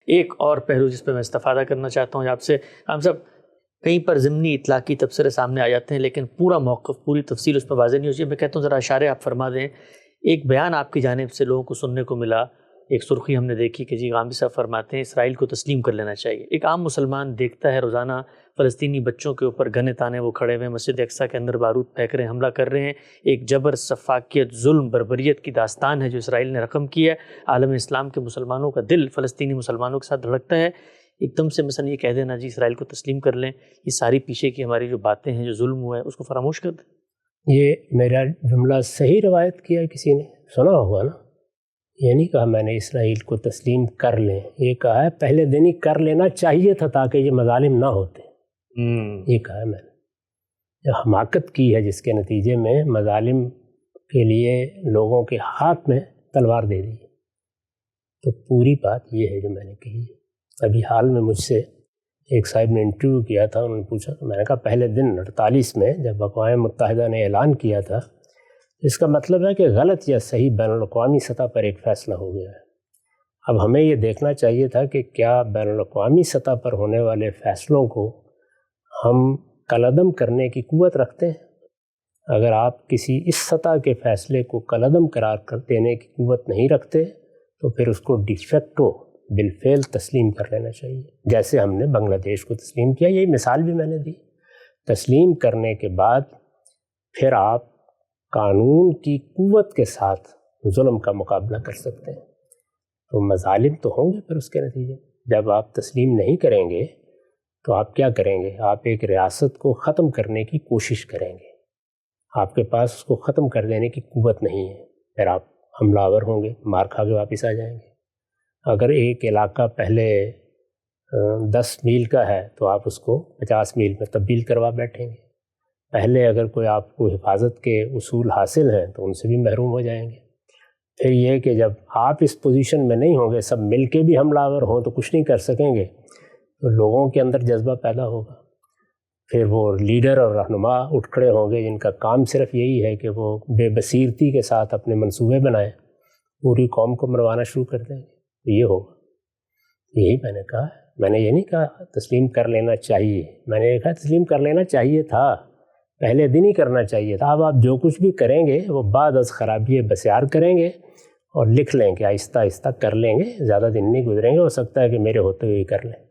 ایک اور پہلو جس پہ میں استفادہ کرنا چاہتا ہوں آپ سے، ہم سب کہیں پر ضمنی اطلاقی تبصرے سامنے آ جاتے ہیں لیکن پورا موقف، پوری تفصیل اس پہ واضح نہیں ہوتی. میں کہتا ہوں ذرا اشارے آپ فرما دیں. ایک بیان آپ کی جانب سے لوگوں کو سننے کو ملا، ایک سرخی ہم نے دیکھی کہ جی غامدی صاحب فرماتے ہیں اسرائیل کو تسلیم کر لینا چاہیے. ایک عام مسلمان دیکھتا ہے روزانہ فلسطینی بچوں کے اوپر گنے تانے وہ کھڑے ہوئے مسجد اقصیٰ کے اندر بارود پھینک رہے ہیں، حملہ کر رہے ہیں. ایک جبر، سفاکیت، ظلم، بربریت کی داستان ہے جو اسرائیل نے رقم کی ہے. عالم اسلام کے مسلمانوں کا دل فلسطینی مسلمانوں کے ساتھ دھڑکتا ہے. ایک دم سے مثلا یہ کہہ دینا جی اسرائیل کو تسلیم کر لیں، یہ ساری پیچھے کی ہماری جو باتیں ہیں، جو ظلم ہوا ہے اس کو فراموش کر دیں. یہ میرا جملہ صحیح روایت کیا ہے، کسی نے سنا ہوگا نا. یہ نہیں کہا میں نے اسرائیل کو تسلیم کر لیں، یہ کہا ہے پہلے دن ہی کر لینا چاہیے تھا تاکہ یہ مظالم نہ ہوتے. یہ کہا ہے میں نے. جو حماقت کی ہے جس کے نتیجے میں مظالم کے لیے لوگوں کے ہاتھ میں تلوار دے دی. تو پوری بات یہ ہے جو میں نے کہی. ابھی حال میں مجھ سے ایک صاحب نے انٹرویو کیا تھا، انہوں نے پوچھا، میں نے کہا پہلے دن 48 میں جب اقوام متحدہ نے اعلان کیا تھا، اس کا مطلب ہے کہ غلط یا صحیح بین الاقوامی سطح پر ایک فیصلہ ہو گیا ہے. اب ہمیں یہ دیکھنا چاہیے تھا کہ کیا بین الاقوامی سطح پر ہونے والے فیصلوں کو ہم کالعدم کرنے کی قوت رکھتے ہیں. اگر آپ کسی اس سطح کے فیصلے کو کالعدم قرار کر دینے کی قوت نہیں رکھتے تو پھر اس کو ڈی فیکٹو بالفعل تسلیم کر لینا چاہیے، جیسے ہم نے بنگلہ دیش کو تسلیم کیا. یہی مثال بھی میں نے دی. تسلیم کرنے کے بعد پھر آپ قانون کی قوت کے ساتھ ظلم کا مقابلہ کر سکتے ہیں. تو مظالم تو ہوں گے پھر اس کے نتیجے. جب آپ تسلیم نہیں کریں گے تو آپ کیا کریں گے؟ آپ ایک ریاست کو ختم کرنے کی کوشش کریں گے. آپ کے پاس اس کو ختم کر دینے کی قوت نہیں ہے. پھر آپ حملہ آور ہوں گے، مار کھا کے واپس آ جائیں گے. اگر ایک علاقہ پہلے 10 میل کا ہے تو آپ اس کو 50 میل میں تبدیل کروا بیٹھیں گے. پہلے اگر کوئی آپ کو حفاظت کے اصول حاصل ہیں تو ان سے بھی محروم ہو جائیں گے. پھر یہ کہ جب آپ اس پوزیشن میں نہیں ہوں گے، سب مل کے بھی حملہ آور ہوں تو کچھ نہیں کر سکیں گے، تو لوگوں کے اندر جذبہ پیدا ہوگا. پھر وہ لیڈر اور رہنما اٹھ کھڑے ہوں گے جن کا کام صرف یہی ہے کہ وہ بے بصیرتی کے ساتھ اپنے منصوبے بنائیں، پوری قوم کو مروانا شروع کر دیں گے. یہ ہوگا. یہی میں نے کہا. میں نے یہ نہیں کہا تسلیم کر لینا چاہیے، میں نے یہ کہا تسلیم کر لینا چاہیے تھا، پہلے دن ہی کرنا چاہیے تھا. اب آپ جو کچھ بھی کریں گے وہ بعد از خرابی بسیار کریں گے اور لکھ لیں کہ آہستہ آہستہ کر لیں گے، زیادہ دن نہیں گزریں گے، ہو سکتا ہے کہ میرے ہوتے ہوئے ہی کر لیں.